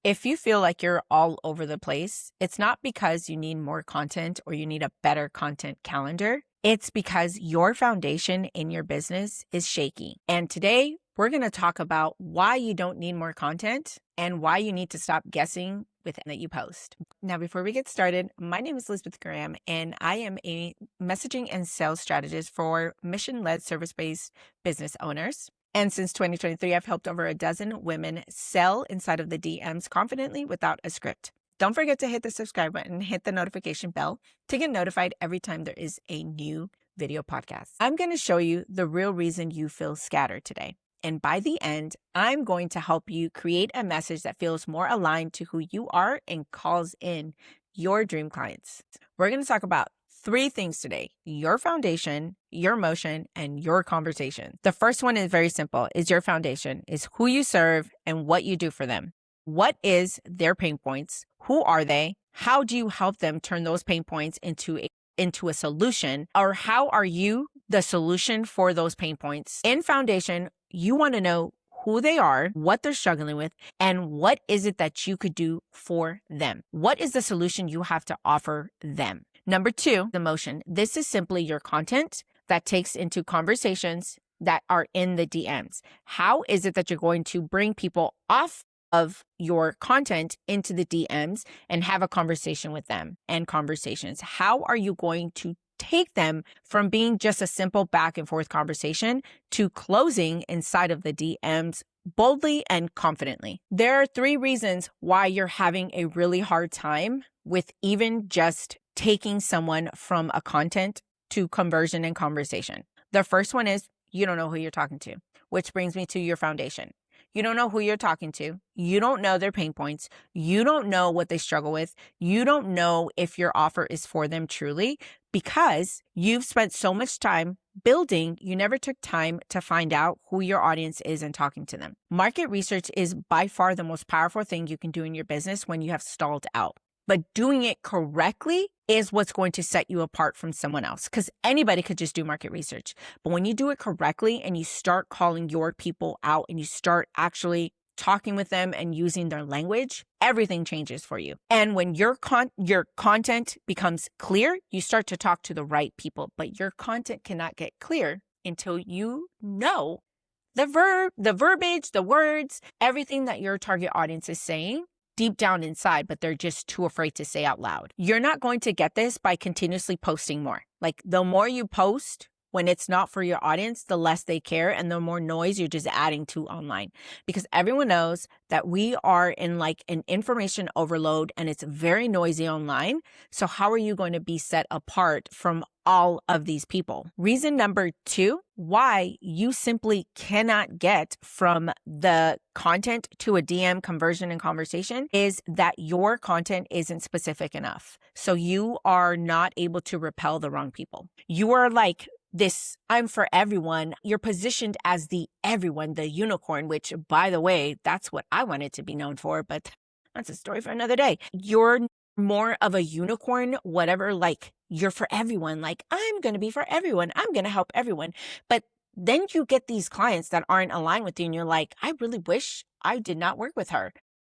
If you feel like you're all over the place, it's not because you need more content or you need a better content calendar. It's because your foundation in your business is shaky. And today we're going to talk about why you don't need more content and why you need to stop guessing with that you post. Now, before we get started, my name is Lisbeth Graham, and I am a messaging and sales strategist for mission-led service-based business owners. And since 2023, I've helped over a dozen women sell inside of the DMs confidently without a script. Don't forget to hit the subscribe button, hit the notification bell to get notified every time there is a new video podcast. I'm going to show you the real reason you feel scattered today. And by the end, I'm going to help you create a message that feels more aligned to who you are and calls in your dream clients. We're going to talk about 3 things today: your foundation, your motion, and your conversation. The first one is very simple, is your foundation, is who you serve and what you do for them. What is their pain points? Who are they? How do you help them turn those pain points into a solution? Or how are you the solution for those pain points? In foundation, you want to know who they are, what they're struggling with, and what is it that you could do for them? What is the solution you have to offer them? Number 2, the motion. This is simply your content that takes into conversations that are in the DMs. How is it that you're going to bring people off of your content into the DMs and have a conversation with them and conversations? How are you going to take them from being just a simple back and forth conversation to closing inside of the DMs boldly and confidently? There are 3 reasons why you're having a really hard time with even just taking someone from a content to conversion and conversation. The first one is you don't know who you're talking to, which brings me to your foundation. You don't know who you're talking to. You don't know their pain points. You don't know what they struggle with. You don't know if your offer is for them truly, because you've spent so much time building, you never took time to find out who your audience is and talking to them. Market research is by far the most powerful thing you can do in your business when you have stalled out. But doing it correctly is what's going to set you apart from someone else, because anybody could just do market research. But when you do it correctly and you start calling your people out and you start actually talking with them and using their language, everything changes for you. And when your content becomes clear, you start to talk to the right people. But your content cannot get clear until you know the verbiage, the words, everything that your target audience is saying deep down inside, but they're just too afraid to say out loud. You're not going to get this by continuously posting more. Like, the more you post when it's not for your audience, the less they care and the more noise you're just adding to online. Because everyone knows that we are in like an information overload and it's very noisy online. So how are you going to be set apart from all of these people? Reason number 2, why you simply cannot get from the content to a DM conversion and conversation, is that your content isn't specific enough. So you are not able to repel the wrong people. You are like this, I'm for everyone. You're positioned as the everyone, the unicorn, which, by the way, that's what I wanted to be known for, but that's a story for another day. You're more of a unicorn, whatever, like you're for everyone. Like, I'm going to be for everyone. I'm going to help everyone. But then you get these clients that aren't aligned with you and you're like, I really wish I did not work with her.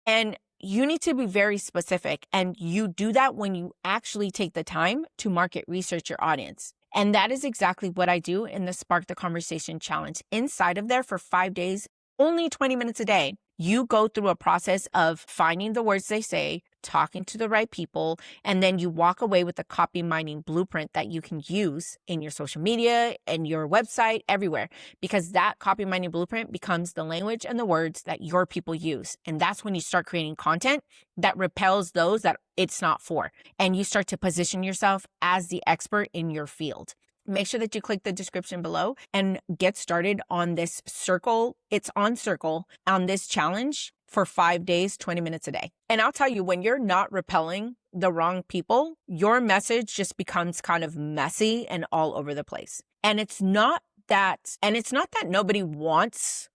And you need to be very specific. And you do that when you actually take the time to market research your audience. And that is exactly what I do in the Spark the Conversation Challenge. Inside of there for 5 days, only 20 minutes a day, you go through a process of finding the words they say, talking to the right people, and then you walk away with a copy mining blueprint that you can use in your social media and your website, everywhere, because that copy mining blueprint becomes the language and the words that your people use. And that's when you start creating content that repels those that it's not for. And you start to position yourself as the expert in your field. Make sure that you click the description below and get started on this circle. It's on circle on this challenge for 5 days, 20 minutes a day. And I'll tell you, when you're not repelling the wrong people, your message just becomes kind of messy and all over the place. And it's not that nobody wants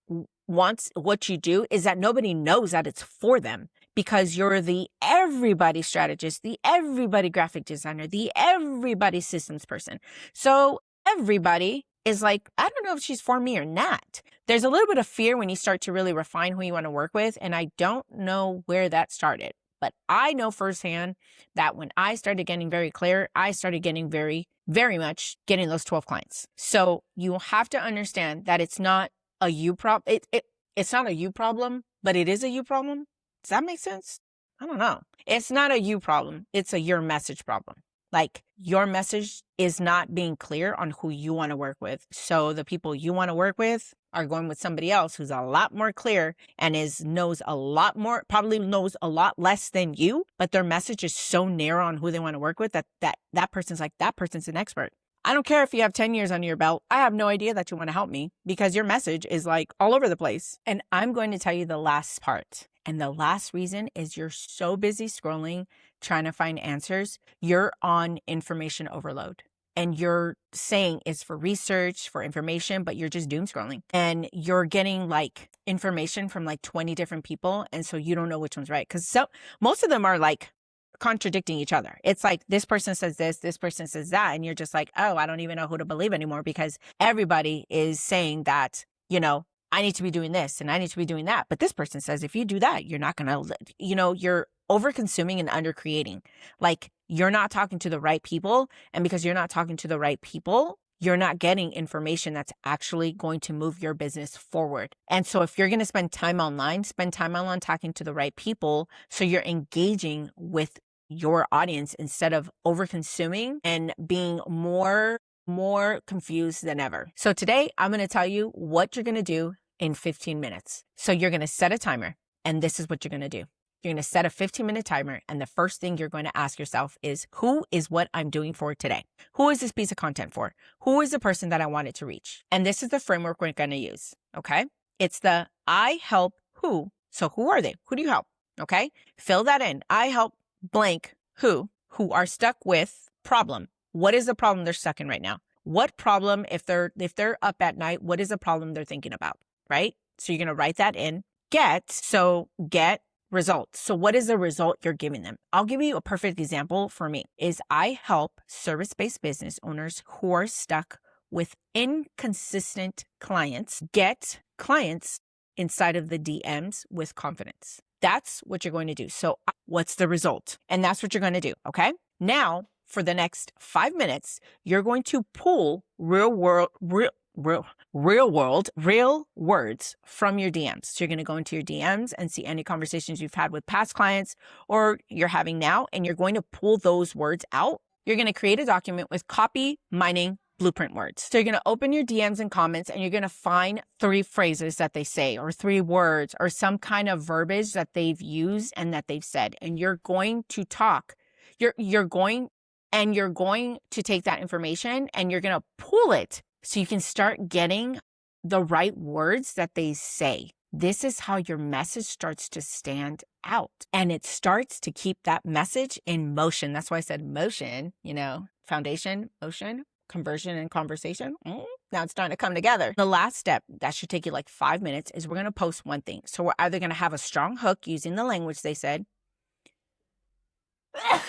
what you do, is that nobody knows that it's for them. Because you're the everybody strategist, the everybody graphic designer, the everybody systems person. So everybody is like, I don't know if she's for me or not. There's a little bit of fear when you start to really refine who you want to work with. And I don't know where that started, but I know firsthand that when I started getting very clear, I started getting very much getting those 12 clients. So you have to understand that it's not a you problem. It's not a you problem, but it is a you problem. Does that make sense? I don't know. It's not a you problem. It's a your message problem. Like your message is not being clear on who you want to work with. So the people you want to work with are going with somebody else who's a lot more clear and knows a lot more, probably knows a lot less than you, but their message is so narrow on who they want to work with that person's like, that person's an expert. I don't care if you have 10 years under your belt. I have no idea that you want to help me because your message is like all over the place. And I'm going to tell you the last part. And the last reason is you're so busy scrolling, trying to find answers. You're on information overload. And you're saying it's for research, for information, but you're just doom scrolling. And you're getting like information from like 20 different people. And so you don't know which one's right. Because most of them are like contradicting each other. It's like this person says this person says that. And you're just like, oh, I don't even know who to believe anymore because everybody is saying that, I need to be doing this and I need to be doing that. But this person says, if you do that, you're not going to, you're over consuming and under creating. Like you're not talking to the right people. And because you're not talking to the right people, you're not getting information that's actually going to move your business forward. And so if you're going to spend time online talking to the right people. So you're engaging with your audience instead of over consuming and being more confused than ever. So today I'm going to tell you what you're going to do in 15 minutes. So you're going to set a timer and this is what you're going to do. You're going to set a 15-minute timer. And the first thing you're going to ask yourself is, who is what I'm doing for today? Who is this piece of content for? Who is the person that I wanted to reach? And this is the framework we're going to use. Okay. It's the I help who. So who are they? Who do you help? Okay. Fill that in. I help blank who are stuck with problem. What is the problem they're stuck in right now? What problem, if they're up at night, what is the problem they're thinking about, right? So you're going to write that in. Get results. So what is the result you're giving them? I'll give you a perfect example for me is I help service-based business owners who are stuck with inconsistent clients get clients inside of the DMs with confidence. That's what you're going to do. So what's the result? And that's what you're going to do. Okay. Now, for the next 5 minutes, you're going to pull real words from your DMs. So you're going to go into your DMs and see any conversations you've had with past clients or you're having now, and you're going to pull those words out. You're going to create a document with copy mining blueprint words. So you're going to open your DMs and comments and you're going to find 3 phrases that they say or 3 words or some kind of verbiage that they've used and that they've said. And you're going to talk. You're going to take that information and you're going to pull it so you can start getting the right words that they say. This is how your message starts to stand out and it starts to keep that message in motion. That's why I said motion, foundation, motion, conversion, and conversation. Now it's starting to come together. The last step that should take you like 5 minutes is we're going to post one thing. So we're either going to have a strong hook using the language they said.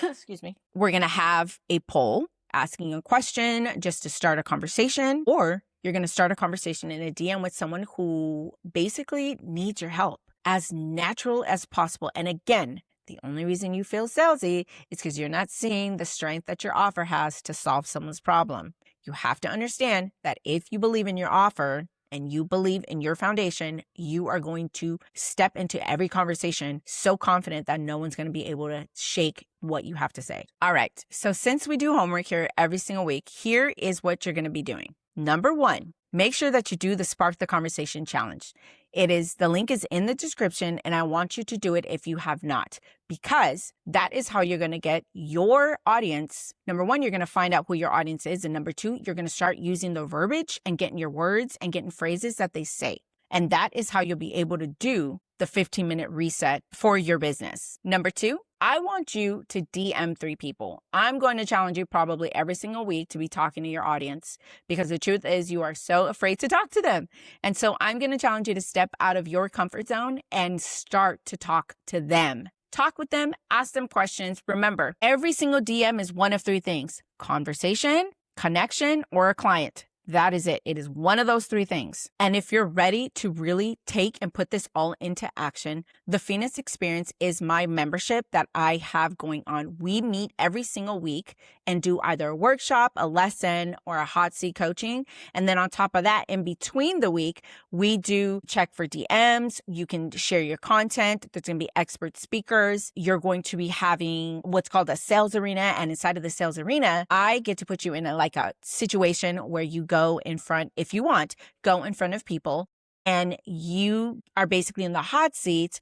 Excuse me. We're going to have a poll asking a question just to start a conversation, or you're going to start a conversation in a DM with someone who basically needs your help as natural as possible. And again, the only reason you feel salesy is because you're not seeing the strength that your offer has to solve someone's problem. You have to understand that if you believe in your offer and you believe in your foundation, you are going to step into every conversation so confident that no one's going to be able to shake what you have to say. All right. So since we do homework here every single week, here is what you're going to be doing. Number 1, make sure that you do the Spark the Conversation challenge. The link is in the description and I want you to do it if you have not, because that is how you're going to get your audience. Number 1, you're going to find out who your audience is. And number 2, you're going to start using the verbiage and getting your words and getting phrases that they say. And that is how you'll be able to do the 15-minute reset for your business. Number 2, I want you to DM 3 people. I'm going to challenge you probably every single week to be talking to your audience because the truth is you are so afraid to talk to them. And so I'm going to challenge you to step out of your comfort zone and start to talk to them. Talk with them, ask them questions. Remember, every single DM is one of 3 things: conversation, connection, or a client. That is it. It is one of those three things. And if you're ready to really take and put this all into action, the Phoenix Experience is my membership that I have going on. We meet every single week and do either a workshop, a lesson, or a hot seat coaching. And then on top of that, in between the week, we do check for DMs. You can share your content. There's going to be expert speakers. You're going to be having what's called a sales arena. And inside of the sales arena, I get to put you in a situation where you go in front, if you want, go in front of people and you are basically in the hot seat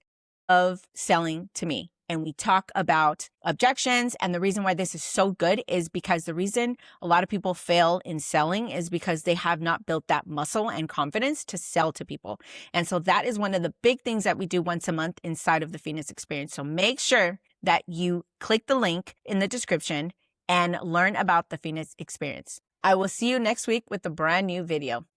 of selling to me. And we talk about objections. And the reason why this is so good is because the reason a lot of people fail in selling is because they have not built that muscle and confidence to sell to people. And so that is one of the big things that we do once a month inside of the Phoenix Experience. So make sure that you click the link in the description and learn about the Phoenix Experience. I will see you next week with a brand new video.